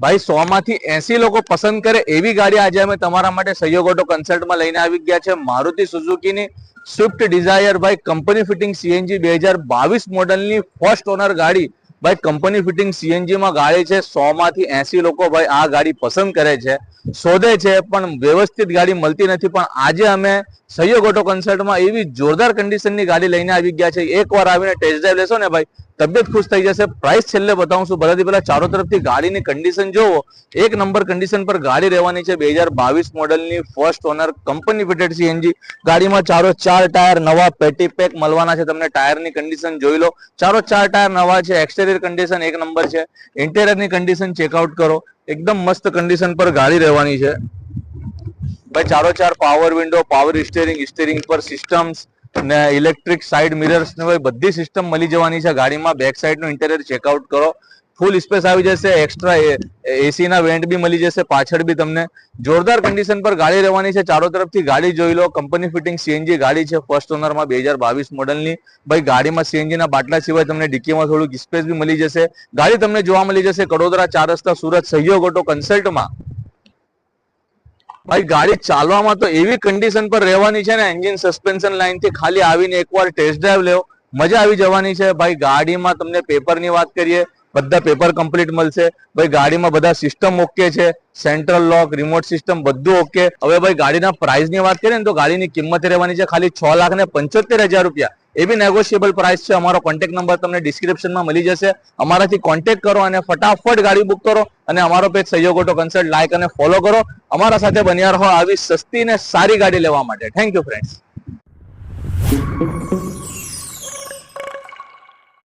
ભાઈ 100 માંથી 80 લોકો પસંદ કરે એવી ગાડી આજે અમે તમારા માટે સહયોગ ઓટો કન્સલ્ટમાં લઈને આવી ગયા છે. મારુતિ સુઝુકીની સ્વિફ્ટ ડિઝાયર ભાઈ કંપની ફિટિંગ સીએનજી 2022 મોડલની ફર્સ્ટ ઓનર ગાડી. ભાઈ કંપની ફિટિંગ સીએનજી માં ગાડી છે. 100 માંથી 80 લોકો ભાઈ આ ગાડી પસંદ કરે છે, શોધે છે, પણ વ્યવસ્થિત ગાડી મળતી નથી. પણ આજે અમે સહયોગ ઓટો કન્સલ્ટમાં એવી જોરદાર કન્ડિશનની ગાડી લઈને આવી ગયા છે. એકવાર આવીને ટેસ્ટ ડ્રાઈવ લેશો ને ભાઈ, તબિયત ખુશ થઈ જશે. પ્રાઇસ છેલ્લે બતાવું છું. બધાથી પહેલા ચારો તરફથી ગાડીની કન્ડિશન જોવો. એક નંબર કન્ડિશન પર ગાડી રહેવાની છે. 2022 મોડલની first honour company fitted CNG ગાડીમાં ચારો ચાર ટાયર નવા પેટી પેક મળવાના છે. તમને ટાયરની કન્ડિશન જોઈ લો. ચારો ચાર ટાયર નવા છે. એક્સટેરિયર કન્ડિશન એક નંબર છે. ઇન્ટેરિયરની કન્ડિશન ચેકઆઉટ કરો. એકદમ મસ્ત કન્ડિશન પર ગાડી રહેવાની છે. ભાઈ ચારો ચાર પાવર વિન્ડો, પાવર સ્ટીયરિંગ પર સિસ્ટમ્સ ને ઇલેક્ટ્રિક સાઇડ મિરર્સ ને ભાઈ બધી સિસ્ટમ મળી જવાની છે ગાડીમાં. બેક સાઈડ નું ઇન્ટેરિયર ચેકઆઉટ કરો. ફૂલ સ્પેસ આવી જશે. એક્સ્ટ્રા એસી ના વેન્ટ બી મળી જશે પાછળ બી. તમને જોરદાર કન્ડિશન પર ગાડી રહેવાની છે. ચારો તરફથી ગાડી જોઈ લો. કંપની ફિટિંગ સીએનજી ગાડી છે ફર્સ્ટ ઓનરમાં 2022 મોડલની. ભાઈ ગાડીમાં સીએનજી ના બાટલા સિવાય તમને ડિક્કીમાં થોડુંક સ્પેસ બી મળી જશે. ગાડી તમને જોવા મળી જશે કડોદરા 4 રસ્તા સુરત સહયોગ ઓટો કન્સલ્ટમાં. ભાઈ ગાડી ચાલવામાં તો એવી કન્ડિશન પર રહેવાની છે ને, એન્જિન સસ્પેન્શન લાઈન થી ખાલી આવીને એકવાર ટેસ્ટ ડ્રાઈવ લેવો, મજા આવી જવાની છે. ભાઈ ગાડીમાં તમને પેપરની વાત કરીએ, બધા પેપર કમ્પ્લીટ મળશે. ભાઈ ગાડીમાં બધા સિસ્ટમ ઓકે છે. સેન્ટ્રલ લોક, રિમોટ સિસ્ટમ બધું ઓકે. હવે ભાઈ ગાડીના પ્રાઇસ ની વાત કરીએ ને તો ગાડીની કિંમત રહેવાની છે ખાલી 6,75,000 રૂપિયા. એ બી નેગોશિયેબલ પ્રાઇસ છે. અમારો કોન્ટેક્ટ નંબર તમને ડિસ્ક્રિપ્શનમાં મળી જશે. અમારાથી કોન્ટેક્ટ કરો અને ફટાફટ ગાડી બુક કરો. અને અમારો પેજ સહયોગ ઓટો કન્સલ્ટ લાઈક અને ફોલો કરો. અમારા સાથે બન્યા રહો આવી સસ્તી ને સારી ગાડી લેવા માટે. Thank you friends.